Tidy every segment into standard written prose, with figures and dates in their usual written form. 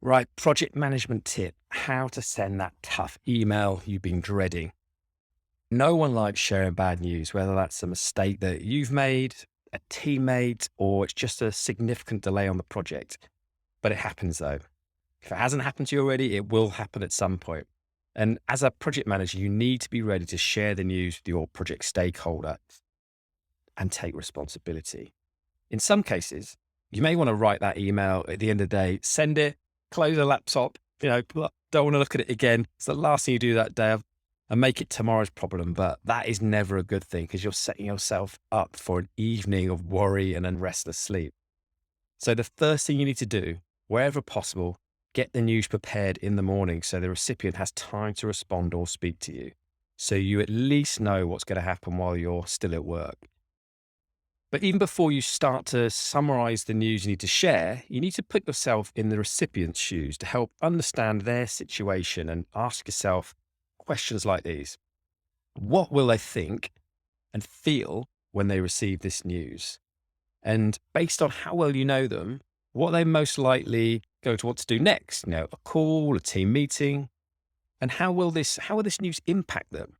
Right, project management tip, how to send that tough email you've been dreading. No one likes sharing bad news, whether that's a mistake that you've made, a teammate, or it's just a significant delay on the project. But it happens though. If it hasn't happened to you already, it will happen at some point. And as a project manager, you need to be ready to share the news with your project stakeholder and take responsibility. In some cases, you may want to write that email at the end of the day, send it, close the laptop, don't want to look at it again. It's the last thing you do that day and make it tomorrow's problem. But that is never a good thing because you're setting yourself up for an evening of worry and restless sleep. So the first thing you need to do, wherever possible, get the news prepared in the morning so the recipient has time to respond or speak to you. So you at least know what's going to happen while you're still at work. But even before you start to summarize the news you need to share, you need to put yourself in the recipient's shoes to help understand their situation and ask yourself questions like these. What will they think and feel when they receive this news? And based on how well you know them, what are they most likely going to want to do next? A call, a team meeting, and how will this news impact them?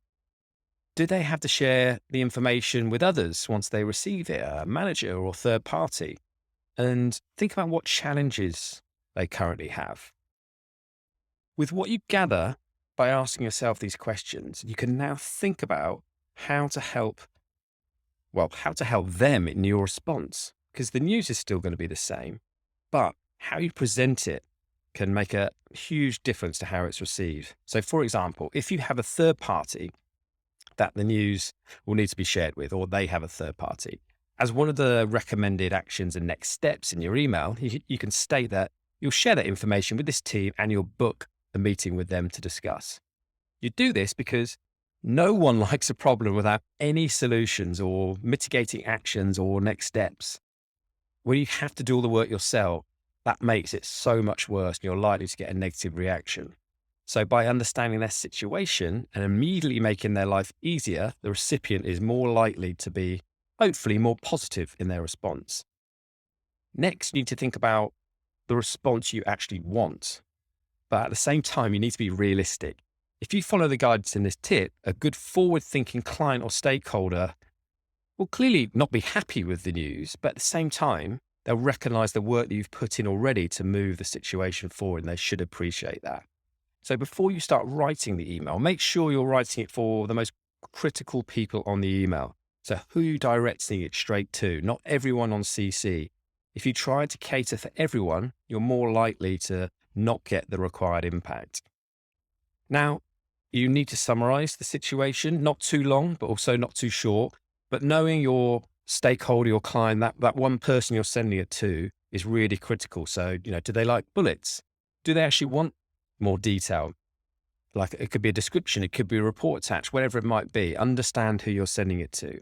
Do they have to share the information with others once they receive it, a manager or third party? And think about what challenges they currently have. With what you gather by asking yourself these questions, you can now think about how to help, how to help them in your response, because the news is still going to be the same, but how you present it can make a huge difference to how it's received. So for example, if you have a third party that the news will need to be shared with, or they have a third party. As one of the recommended actions and next steps in your email, you can state that you'll share that information with this team and you'll book a meeting with them to discuss. You do this because no one likes a problem without any solutions or mitigating actions or next steps. When you have to do all the work yourself, that makes it so much worse and you're likely to get a negative reaction. So by understanding their situation and immediately making their life easier, the recipient is more likely to be hopefully more positive in their response. Next, you need to think about the response you actually want. But at the same time, you need to be realistic. If you follow the guidance in this tip, a good forward-thinking client or stakeholder will clearly not be happy with the news, but at the same time, they'll recognize the work that you've put in already to move the situation forward, and they should appreciate that. So before you start writing the email, make sure you're writing it for the most critical people on the email. So who you're directing it straight to, not everyone on CC. If you try to cater for everyone, you're more likely to not get the required impact. Now, you need to summarize the situation, not too long, but also not too short. But knowing your stakeholder, your client, that one person you're sending it to is really critical. So, do they like bullets? Do they actually want more detail? Like it could be a description, it could be a report attached, whatever it might be. Understand who you're sending it to.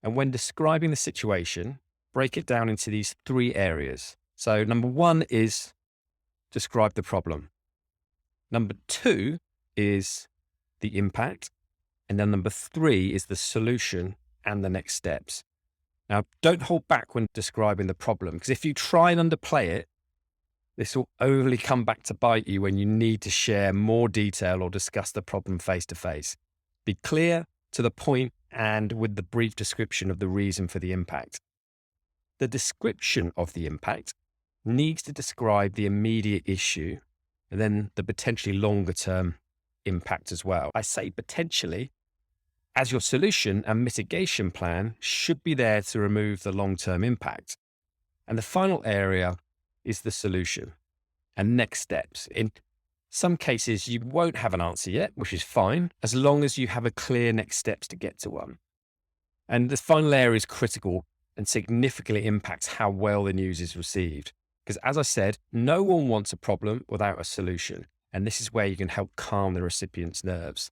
And when describing the situation, break it down into these 3 areas. So number 1 is describe the problem. Number 2 is the impact. And then number 3 is the solution and the next steps. Now, don't hold back when describing the problem, because if you try and underplay it, this will only come back to bite you when you need to share more detail or discuss the problem face to face. Be clear, to the point, and with the brief description of the reason for the impact. The description of the impact needs to describe the immediate issue and then the potentially longer term impact as well. I say potentially, as your solution and mitigation plan should be there to remove the long term impact. And the final area is the solution and next steps. In some cases, you won't have an answer yet, which is fine, as long as you have a clear next steps to get to one. And the final area is critical and significantly impacts how well the news is received. Because as I said, no one wants a problem without a solution. And this is where you can help calm the recipient's nerves.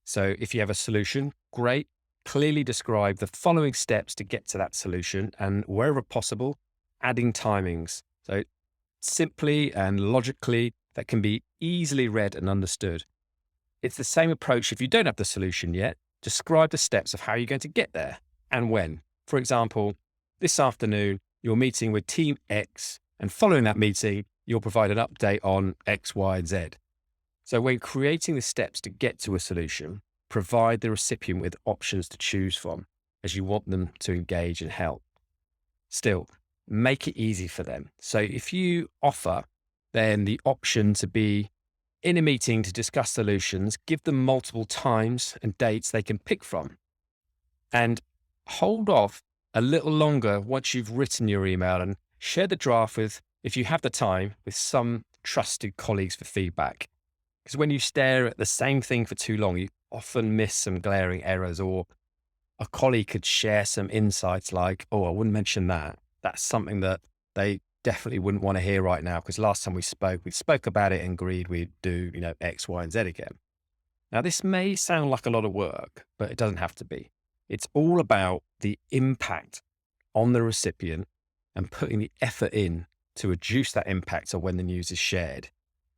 So if you have a solution, great. Clearly describe the following steps to get to that solution, and wherever possible, adding timings. So simply and logically, that can be easily read and understood. It's the same approach if you don't have the solution yet. Describe the steps of how you're going to get there and when. For example, this afternoon, you're meeting with Team X, and following that meeting, you'll provide an update on X, Y, and Z. So when creating the steps to get to a solution, provide the recipient with options to choose from as you want them to engage and help. Still, make it easy for them. So if you offer then the option to be in a meeting to discuss solutions, give them multiple times and dates they can pick from, and hold off a little longer once you've written your email and share the draft with, if you have the time, with some trusted colleagues for feedback. Because when you stare at the same thing for too long, you often miss some glaring errors, or a colleague could share some insights like, oh, I wouldn't mention that. That's something that they definitely wouldn't want to hear right now because last time we spoke about it and agreed we'd do, X, Y, and Z again. Now, this may sound like a lot of work, but it doesn't have to be. It's all about the impact on the recipient and putting the effort in to reduce that impact on when the news is shared.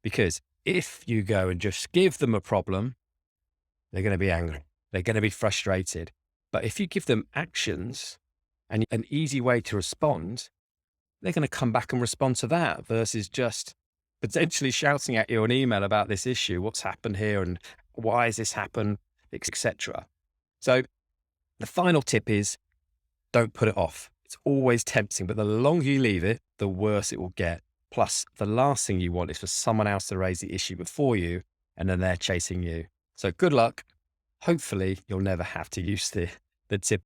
Because if you go and just give them a problem, they're going to be angry. They're going to be frustrated. But if you give them actions and an easy way to respond, they're going to come back and respond to that versus just potentially shouting at you on email about this issue, what's happened here and why has this happened, etc. So the final tip is don't put it off. It's always tempting, but the longer you leave it, the worse it will get. Plus, the last thing you want is for someone else to raise the issue before you and then they're chasing you. So good luck. Hopefully, you'll never have to use the tip